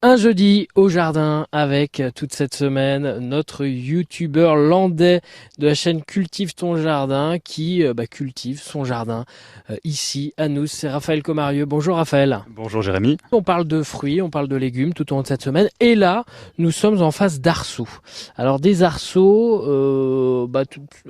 Un jeudi au jardin avec toute cette semaine notre youtubeur landais de la chaîne Cultive ton jardin qui cultive son jardin ici à nous. C'est Raphaël Comarieux. Bonjour Raphaël. Bonjour Jérémy. On parle de fruits, on parle de légumes tout au long de cette semaine et là nous sommes en face d'arceaux. Alors des arceaux,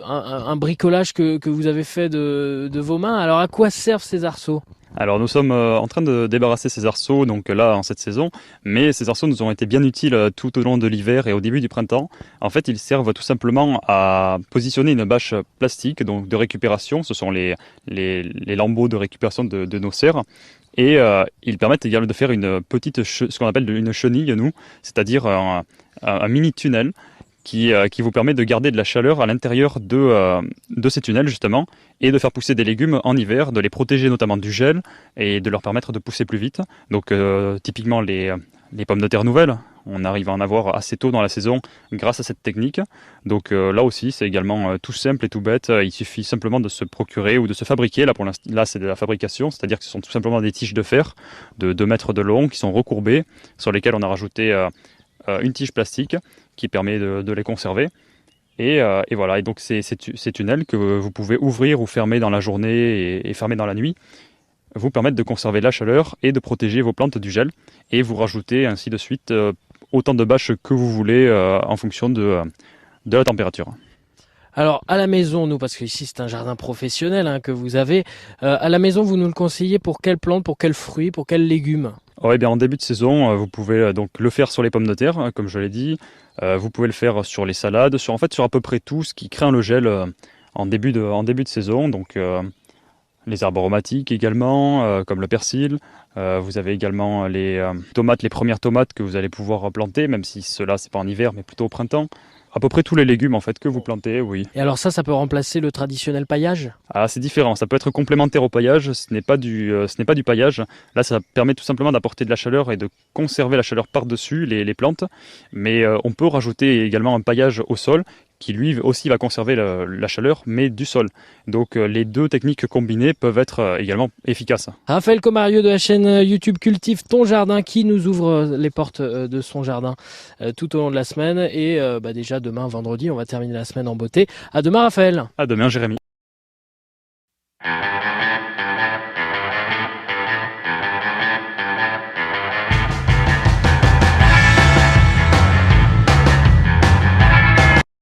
un bricolage que vous avez fait de vos mains. Alors à quoi servent ces arceaux? Alors nous sommes en train de débarrasser ces arceaux donc là en cette saison, mais ces arceaux nous ont été bien utiles tout au long de l'hiver et au début du printemps. En fait, ils servent tout simplement à positionner une bâche plastique donc de récupération. Ce sont les lambeaux de récupération de nos serres. Et ils permettent également de faire une petite, ce qu'on appelle une chenille, nous, c'est-à-dire un mini tunnel qui vous permet de garder de la chaleur à l'intérieur de ces tunnels justement et de faire pousser des légumes en hiver, de les protéger notamment du gel et de leur permettre de pousser plus vite. Donc typiquement les pommes de terre nouvelles, on arrive à en avoir assez tôt dans la saison grâce à cette technique. Donc là aussi c'est également tout simple et tout bête, il suffit simplement de se procurer ou de se fabriquer, là c'est de la fabrication, c'est-à-dire que ce sont tout simplement des tiges de fer de 2 mètres de long qui sont recourbées, sur lesquelles on a rajouté une tige plastique qui permet de les conserver. Et voilà, et donc ces tunnels que vous pouvez ouvrir ou fermer dans la journée et fermer dans la nuit vous permettent de conserver la chaleur et de protéger vos plantes du gel. Et vous rajoutez ainsi de suite autant de bâches que vous voulez en fonction de la température. Alors à la maison, nous, parce que ici c'est un jardin professionnel que vous avez, à la maison vous nous le conseillez pour quelle plante, pour quels fruits, pour quels légumes? Ouais, bien, en début de saison, vous pouvez donc le faire sur les pommes de terre, comme je l'ai dit. Vous pouvez le faire sur les salades, sur à peu près tout ce qui craint le gel en début de saison. Donc les herbes aromatiques également, comme le persil. Vous avez également les tomates, les premières tomates que vous allez pouvoir planter, même si cela c'est pas en hiver, mais plutôt au printemps. À peu près tous les légumes en fait que vous plantez, oui. Et alors ça peut remplacer le traditionnel paillage? Ah, c'est différent, ça peut être complémentaire au paillage, ce n'est pas du paillage. Là, ça permet tout simplement d'apporter de la chaleur et de conserver la chaleur par-dessus les plantes. Mais on peut rajouter également un paillage au sol qui lui aussi va conserver la chaleur, mais du sol. Donc les deux techniques combinées peuvent être également efficaces. Raphaël Comarieux de la chaîne YouTube Cultive ton jardin qui nous ouvre les portes de son jardin tout au long de la semaine. Et déjà demain, vendredi, on va terminer la semaine en beauté. À demain Raphaël. À demain, Jérémy.